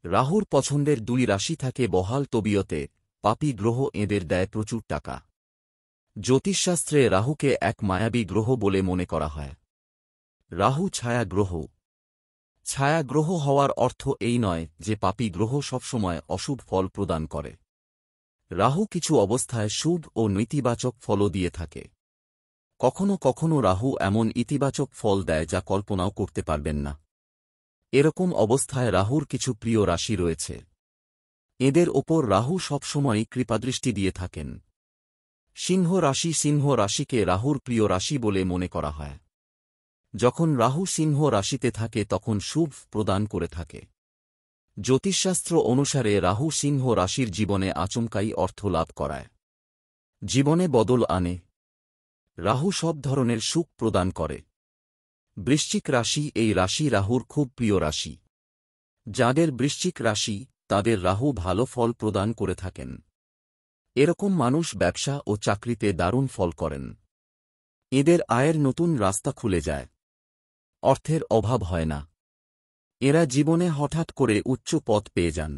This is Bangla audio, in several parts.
রাহুর পছন্দের দুই রাশি থাকে বহাল তবিয়তে, পাপী গ্রহ এঁদের দেয় প্রচুর টাকা। জ্যোতিষশাস্ত্রে রাহুকে এক মায়াবী গ্রহ বলে মনে করা হয়। রাহু ছায়া গ্রহ। ছায়া গ্রহ হওয়ার অর্থ এই নয় যে পাপী গ্রহ সবসময় অশুভ ফল প্রদান করে। রাহু কিছু অবস্থায় শুভ ও নেতিবাচক ফলও দিয়ে থাকে। কখনো কখনো রাহু এমন ইতিবাচক ফল দেয় যা কল্পনাও করতে পারবেন না। এরকম অবস্থায় রাহুর কিছু প্রিয় রাশি রয়েছে। এদের ওপর রাহু সবসময়ই কৃপাদৃষ্টি দিয়ে থাকেন। সিংহ রাশি। সিংহ রাশিকে রাহুর প্রিয় রাশি বলে মনে করা হয়। যখন রাহু সিংহ রাশিতে থাকে তখন শুভ প্রদান করে থাকে। জ্যোতিষশাস্ত্র অনুসারে রাহু সিংহ রাশির জীবনে আচমকাই অর্থ লাভ করায়, জীবনে বদল আনে। রাহু সব ধরনের সুখ প্রদান করে। বৃশ্চিক রাশি। এই রাশি রাহুর খুব প্রিয় রাশি। যাদের বৃশ্চিক রাশি তাদের রাহু ভালো ফল প্রদান করে থাকেন। এরকম মানুষ ব্যবসা ও চাকরিতে দারুণ ফল করেন। এদের আয়ের নতুন রাস্তা খুলে যায়। অর্থের অভাব হয় না। এরা জীবনে হঠাৎ করে উচ্চ পদ পেয়ে যান।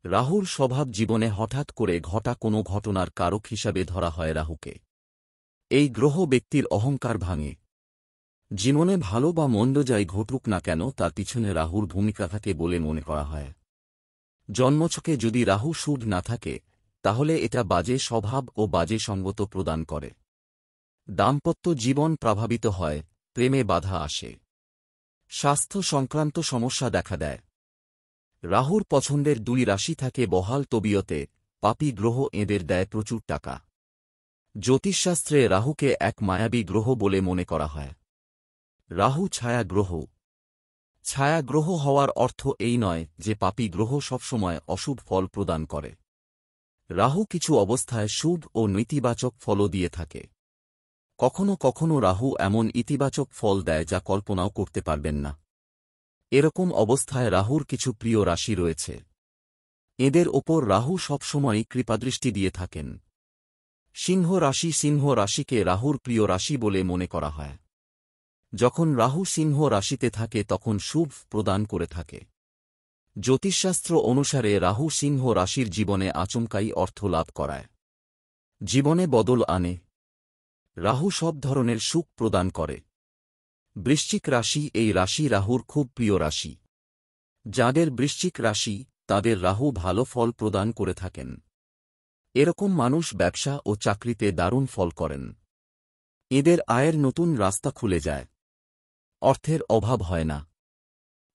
রাহুর স্বভাব জীবনে হঠাৎ করে ঘটা কোনো ঘটনার কারক হিসাবে ধরা হয় রাহুকে। এই গ্রহ ব্যক্তির অহংকার ভাঙে। জীবনে ভালো বা মন্দ যাই ঘটুক না কেন তার পিছনে রাহুর ভূমিকা থাকে বলে মনে করা হয়। জন্মছকে যদি রাহু শুভ না থাকে তাহলে এটা বাজে স্বভাব ও বাজে সঙ্গত প্রদান করে। দাম্পত্য জীবন প্রভাবিত হয়, প্রেমে বাধা আসে। স্বাস্থ্য সংক্রান্ত সমস্যা দেখা দেয়। রাহুর পছন্দের দুই রাশি থাকে বহাল তবিয়তে, পাপী গ্রহ এঁদের দেয় প্রচুর টাকা। জ্যোতিষশাস্ত্রে রাহুকে এক মায়াবী গ্রহ বলে মনে করা হয়। রাহু ছায়া গ্রহ। ছায়া গ্রহ হওয়ার অর্থ এই নয় যে পাপী গ্রহ সবসময় অশুভ ফল প্রদান করে। রাহু কিছু অবস্থায় শুভ ও নেতিবাচক ফলও দিয়ে থাকে। কখনো কখনো রাহু এমন ইতিবাচক ফল দেয় যা কল্পনাও করতে পারবেন না। এরকম অবস্থায় রাহুর কিছু প্রিয় রাশি রয়েছে। এদের ওপর রাহু সবসময়ই কৃপাদৃষ্টি দিয়ে থাকেন। সিংহ রাশি। সিংহ রাশিকে রাহুর প্রিয় রাশি বলে মনে করা হয়। যখন রাহু সিংহ রাশিতে থাকে তখন শুভ প্রদান করে থাকে। জ্যোতিষশাস্ত্র অনুসারে রাহু সিংহ রাশির জীবনে আচমকাই অর্থ লাভ করায়, জীবনে বদল আনে। রাহু সব ধরনের সুখ প্রদান করে। বৃশ্চিক রাশি। এই রাশি রাহুর খুব প্রিয় রাশি। যাদের বৃশ্চিক রাশি তাদের রাহু ভালো ফল প্রদান করে থাকেন। এরকম মানুষ ব্যবসা ও চাকরিতে দারুণ ফল করেন। এদের আয়ের নতুন রাস্তা খুলে যায়। অর্থের অভাব হয় না।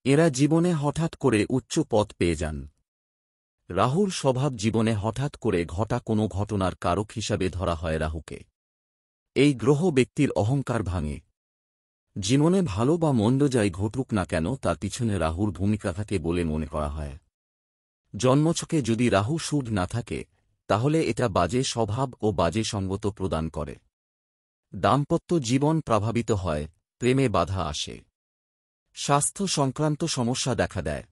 এরা জীবনে হঠাৎ করে উচ্চ পদ পেয়ে যান। রাহুর স্বভাব জীবনে হঠাৎ করে ঘটা কোনো ঘটনার কারক হিসাবে ধরা হয় রাহুকে। এই গ্রহ ব্যক্তির অহংকার ভাঙে। জীবনে ভালো বা মন্দ যাই ঘটুক না কেন তার পিছনে রাহুর ভূমিকা থাকে বলে মনে করা হয়। জন্মছকে যদি রাহু শুভ না থাকে তাহলে এটা বাজে স্বভাব ও বাজে সঙ্গত প্রদান করে। দাম্পত্য জীবন প্রভাবিত হয়, প্রেমে বাধা আসে। স্বাস্থ্য সংক্রান্ত সমস্যা দেখা দেয়।